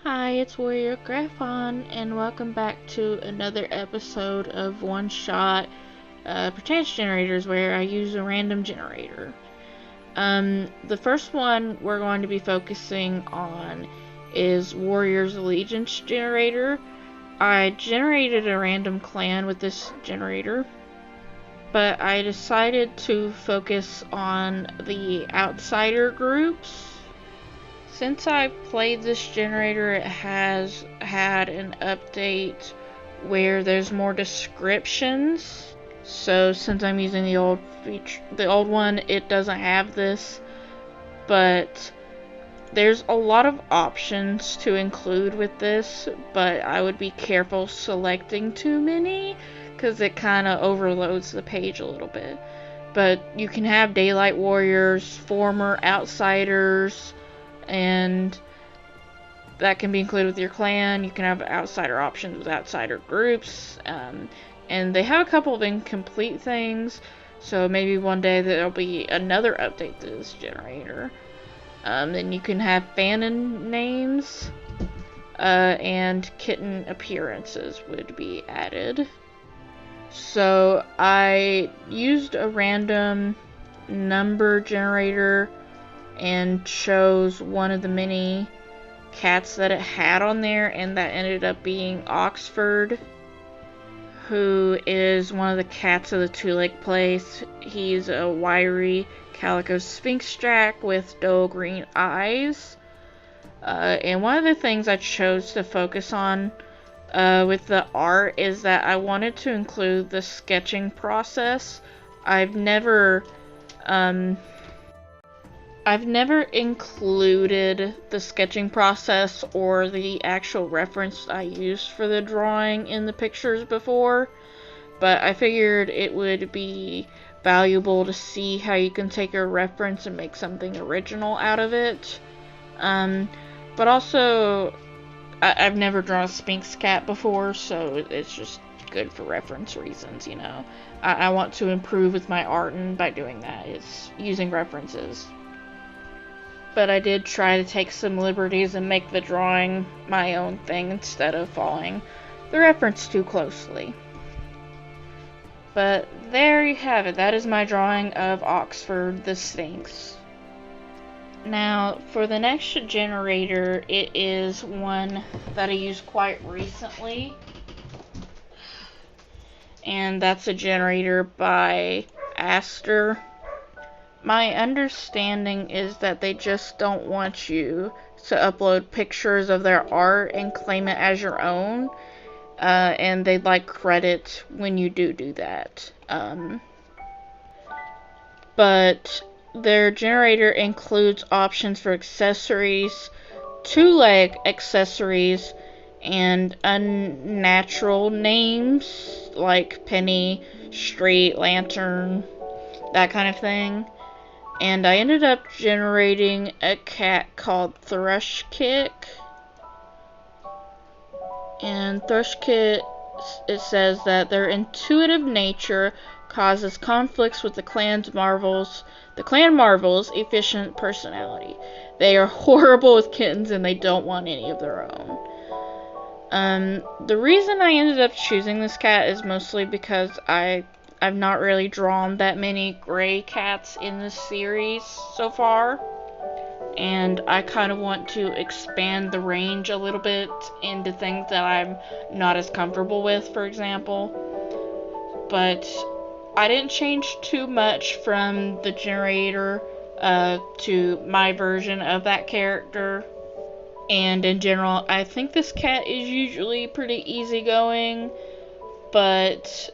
Hi, it's Warrior Graphon, and welcome back to another episode of One Shot Perchance Generators, where I use a random generator. The first one we're going to be focusing on is Warrior's Allegiance Generator. I generated a random clan with this generator, but I decided to focus on the outsider groups. Since I played this generator, it has had an update where there's more descriptions. So since I'm using the old one, it doesn't have this, but there's a lot of options to include with this, but I would be careful selecting too many because it kind of overloads the page a little bit. But you can have Daylight Warriors, former outsiders, and that can be included with your clan. You can have outsider options with outsider groups, and they have a couple of incomplete things, so maybe one day there'll be another update to this generator. Then you can have fanon names, and kitten appearances would be added. So I used a random number generator and chose one of the many cats that it had on there, and that ended up being Oxford, who is one of the cats of the Two Lake Place. He's a wiry calico sphinx jack with dull green eyes. And one of the things I chose to focus on with the art is that I wanted to include the sketching process. I've never included the sketching process or the actual reference I used for the drawing in the pictures before, but I figured it would be valuable to see how you can take a reference and make something original out of it. But also, I've never drawn a Sphinx cat before, so it's just good for reference reasons, you know. I want to improve with my art, and by doing that, it's using references. But I did try to take some liberties and make the drawing my own thing instead of following the reference too closely. But there you have it. That is my drawing of Oxford the Sphinx. Now, for the next generator, it is one that I used quite recently. And that's a generator by Aster. My understanding is that they just don't want you to upload pictures of their art and claim it as your own, and they'd like credit when you do that. But their generator includes options for accessories, two-leg accessories, and unnatural names like penny, street, lantern, that kind of thing. And I ended up generating a cat called Thrushkick. And Thrushkick, it says that their intuitive nature causes conflicts with the clan marvel's efficient personality. They are horrible with kittens and they don't want any of their own. The reason I ended up choosing this cat is mostly because I've not really drawn that many gray cats in this series so far, and I kind of want to expand the range a little bit into things that I'm not as comfortable with, for example. But I didn't change too much from the generator to my version of that character, and in general, I think this cat is usually pretty easygoing, but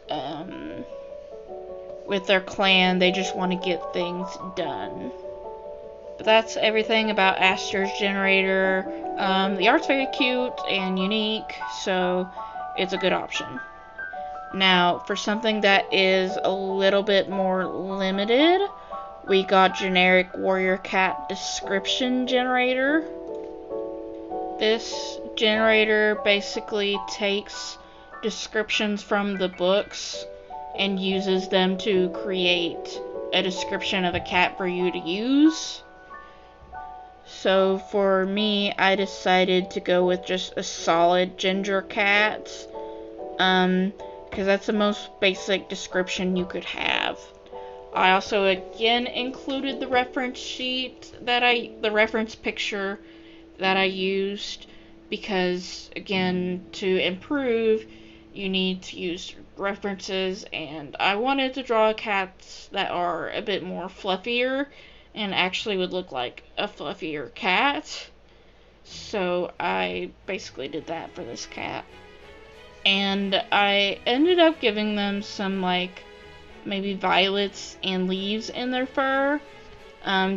with their clan, they just want to get things done. But that's everything about Aster's generator. The art's very cute and unique, so it's a good option. Now, for something that is a little bit more limited, we got generic warrior cat description generator. This generator basically takes descriptions from the books and uses them to create a description of a cat for you to use. So for me, I decided to go with just a solid ginger cat, because that's the most basic description you could have. I also again included the reference sheet the reference picture that I used, because again, to improve, you need to use references, and I wanted to draw cats that are a bit more fluffier and actually would look like a fluffier cat. So I basically did that for this cat. And I ended up giving them some, like, maybe violets and leaves in their fur,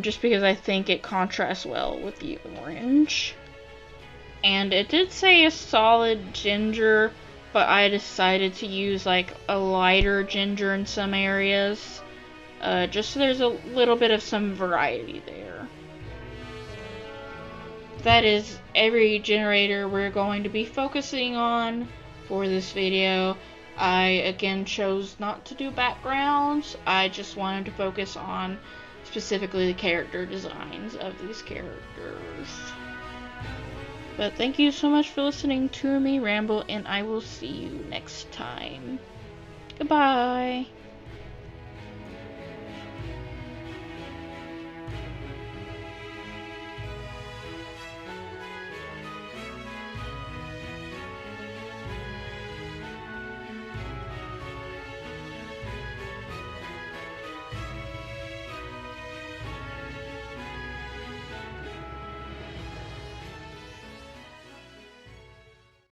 just because I think it contrasts well with the orange. And it did say a solid ginger, but I decided to use like a lighter ginger in some areas, just so there's a little bit of some variety there. That is every generator we're going to be focusing on for this video. I again chose not to do backgrounds. I just wanted to focus on specifically the character designs of these characters. But thank you so much for listening to me ramble, and I will see you next time. Goodbye.